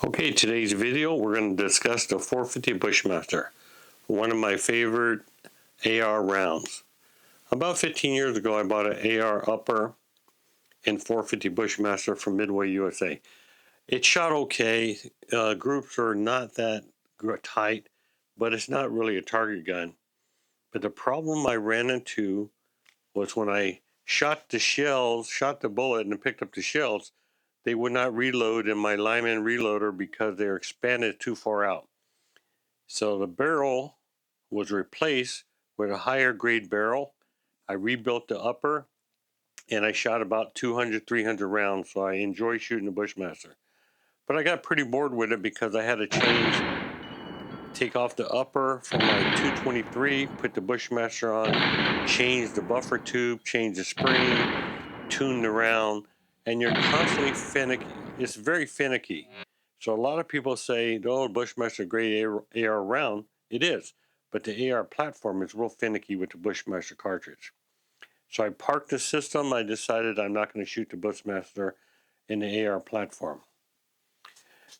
Okay, today's video we're going to discuss the 450 Bushmaster, one of my favorite AR rounds. About 15 years ago I bought an AR upper in 450 Bushmaster from Midway USA. It shot okay, groups are not that tight, but it's not really a target gun. But the problem I ran into was when I shot the bullet and picked up the shells, they would not reload in my Lyman reloader because they're expanded too far out. So the barrel was replaced with a higher grade barrel. I rebuilt the upper and I shot about 200, 300 rounds. So I enjoy shooting the Bushmaster. But I got pretty bored with it because I had to take off the upper from my 223, put the Bushmaster on, change the buffer tube, change the spring, tune the round, and you're constantly finicky. It's very finicky. So a lot of people say, oh, Bushmaster great AR round. It is, but the AR platform is real finicky with the Bushmaster cartridge. So I parked the system. I decided I'm not going to shoot the Bushmaster in the AR platform.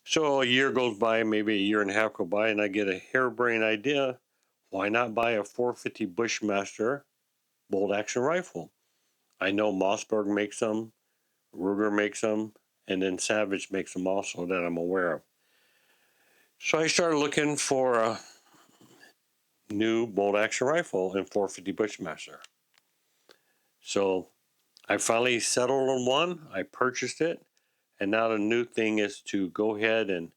So a year goes by, maybe a year and a half go by, and I get a harebrained idea. Why not buy a 450 Bushmaster bolt action rifle? I know Mossberg makes them, Ruger makes them, and then Savage makes them also that I'm aware of. So I started looking for a new bolt action rifle in 450 Bushmaster. So I finally settled on one. I purchased it. And now the new thing is to go ahead and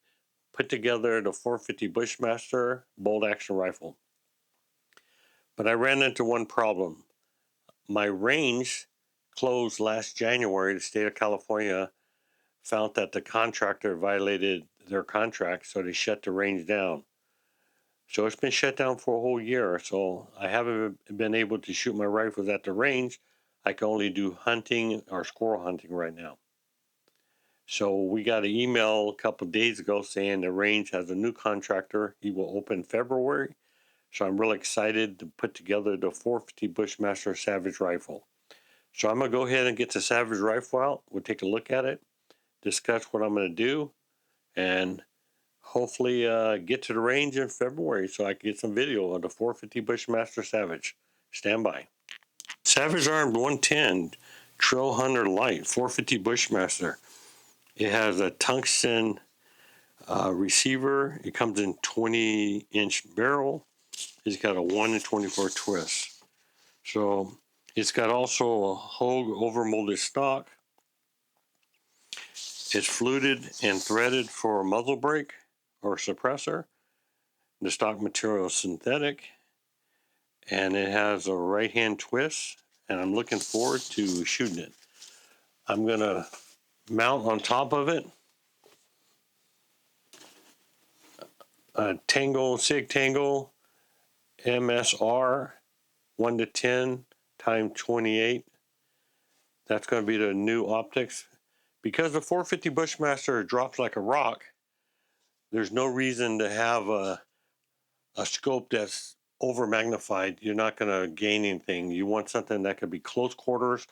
put together the 450 Bushmaster bolt action rifle. But I ran into one problem. My range closed last January. The state of California found that the contractor violated their contract, so they shut the range down. So it's been shut down for a whole year. So I haven't been able to shoot my rifles at the range. I can only do hunting or squirrel hunting right now. So we got an email a couple of days ago saying the range has a new contractor. He will open February. So I'm really excited to put together the 450 Bushmaster Savage rifle. So I'm going to go ahead and get the Savage rifle out. We'll take a look at it, discuss what I'm going to do, and hopefully get to the range in February so I can get some video of the 450 Bushmaster Savage. Stand by. Savage Armed 110 Trail Hunter Lite 450 Bushmaster. It has a tungsten receiver. It comes in 20-inch barrel. It's got a 1 in 24 twist. So it's got also a Hogue overmolded stock. It's fluted and threaded for a muzzle brake or suppressor. The stock material is synthetic, and it has a right hand twist, and I'm looking forward to shooting it. I'm going to mount on top of it a Sig Tango MSR 1 to 10 times 28. That's going to be the new optics. Because the 450 Bushmaster drops like a rock, there's no reason to have a scope that's over magnified. You're not going to gain anything. You want something that could be close quarters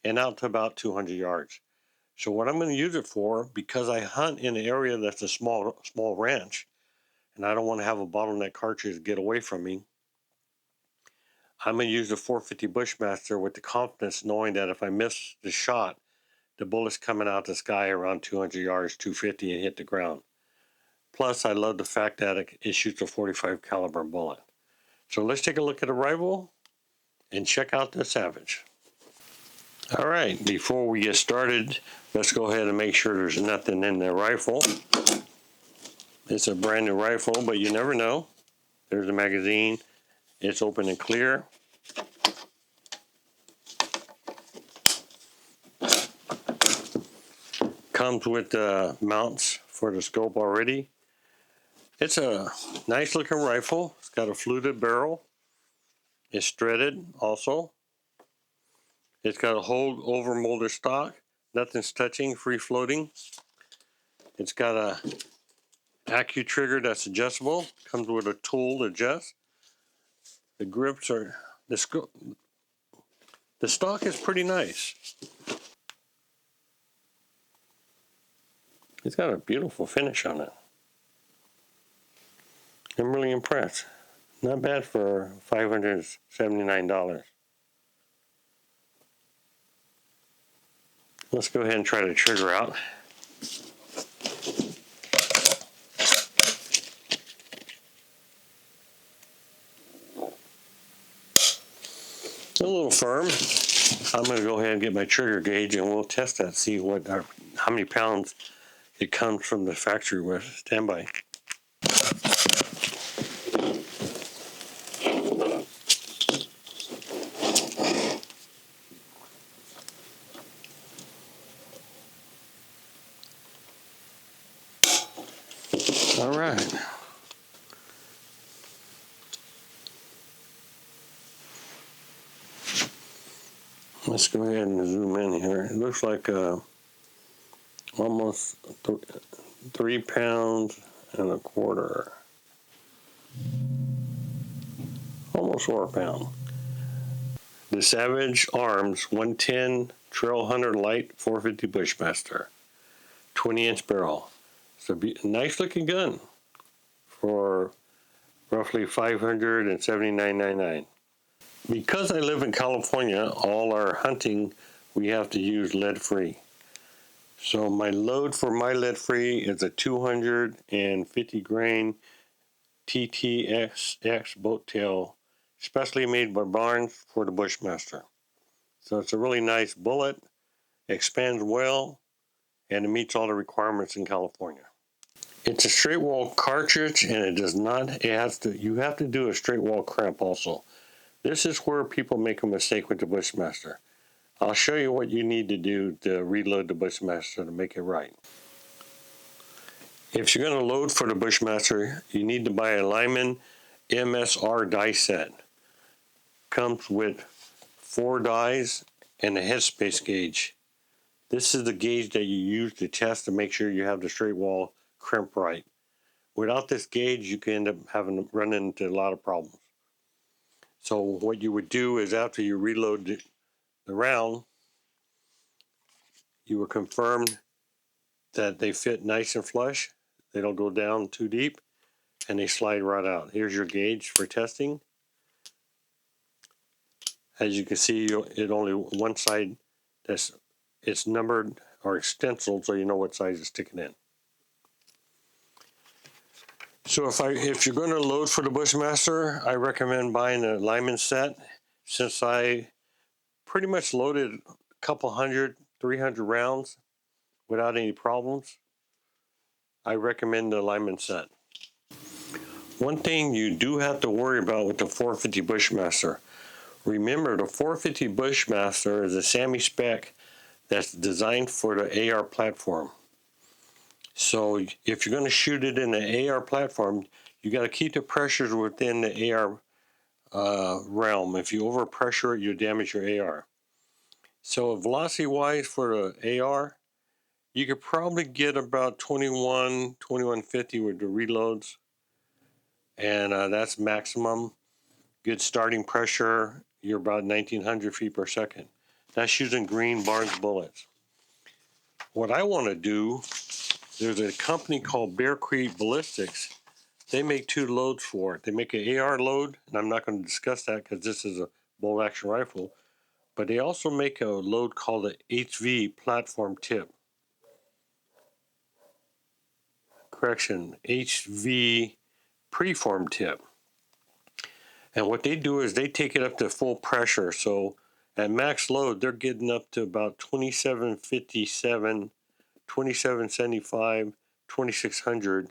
and out to about 200 yards. So what I'm going to use it for, because I hunt in an area that's a small ranch, and I don't want to have a bottleneck cartridge get away from me, I'm going to use the 450 Bushmaster with the confidence knowing that if I miss the shot, the bullet's coming out the sky around 200 yards, 250, and hit the ground. Plus, I love the fact that it shoots a 45 caliber bullet. So let's take a look at the rifle and check out the Savage. All right, before we get started, let's go ahead and make sure there's nothing in the rifle. It's a brand new rifle, but you never know. There's the magazine. It's open and clear. Comes with mounts for the scope already. It's a nice looking rifle. It's got a fluted barrel. It's threaded also. It's got a Hogue overmolded stock. Nothing's touching, free floating. It's got a Accu trigger that's adjustable. Comes with a tool to adjust. The grips are, the stock is pretty nice. It's got a beautiful finish on it. I'm really impressed. Not bad for $579. Let's go ahead and try the trigger out. A little firm. I'm going to go ahead and get my trigger gauge and we'll test that, see how many pounds it comes from the factory with. Stand by. All right. Let's go ahead and zoom in here. It looks like almost 3 pounds and a quarter. Almost 4 pounds. The Savage Arms 110 Trail Hunter Lite 450 Bushmaster. 20-inch barrel. It's a nice looking gun for roughly $579.99. Because I live in California, all our hunting we have to use lead-free. So my load for my lead-free is a 250 grain TTXX boat tail, specially made by Barnes for the Bushmaster. So it's a really nice bullet, expands well, and it meets all the requirements in California. It's a straight wall cartridge, and it does not. You have to do a straight wall crimp also. This is where people make a mistake with the Bushmaster. I'll show you what you need to do to reload the Bushmaster to make it right. If you're going to load for the Bushmaster, you need to buy a Lyman MSR die set. Comes with 4 dies and a headspace gauge. This is the gauge that you use to test to make sure you have the straight wall crimp right. Without this gauge, you can end up running into a lot of problems. So what you would do is after you reload the round, you will confirm that they fit nice and flush. They don't go down too deep, and they slide right out. Here's your gauge for testing. As you can see, it only one side it's numbered or stenciled, so you know what size is sticking in. So if you're going to load for the Bushmaster, I recommend buying a Lyman set. Since I pretty much loaded a couple 300 rounds without any problems, I recommend the Lyman set. One thing you do have to worry about with the 450 Bushmaster, remember the 450 Bushmaster is a SAMI spec that's designed for the AR platform. So if you're going to shoot it in the AR platform, you got to keep the pressures within the AR realm. If you overpressure it, you damage your AR. So velocity-wise for the AR, you could probably get about 2150 with the reloads, and that's maximum. Good starting pressure, you're about 1900 feet per second. That's using green Barnes bullets. What I want to do, there's a company called Bear Creek Ballistics. They make 2 loads for it. They make an AR load, and I'm not going to discuss that because this is a bolt action rifle. But they also make a load called the HV platform tip. Correction, HV preform tip. And what they do is they take it up to full pressure. So at max load, they're getting up to about 2757, 2775, 2600.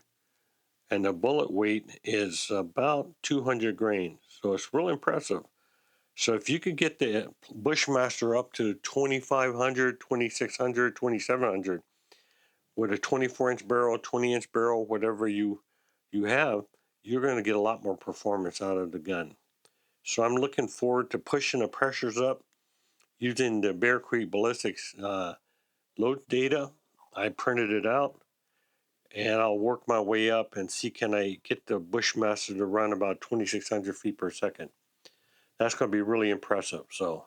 And the bullet weight is about 200 grains. So it's real impressive. So if you could get the Bushmaster up to 2500, 2600, 2700 with a 24-inch barrel, 20-inch barrel, whatever you have, you're going to get a lot more performance out of the gun. So I'm looking forward to pushing the pressures up using the Bear Creek Ballistics load data. I printed it out, and I'll work my way up and see can I get the Bushmaster to run about 2600 feet per second. That's going to be really impressive. So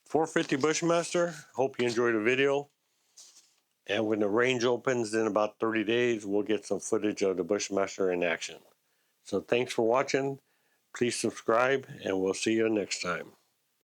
450 Bushmaster, hope you enjoyed the video, And when the range opens in about 30 days, we'll get some footage of the Bushmaster in action. So thanks for watching. Please subscribe, and we'll see you next time.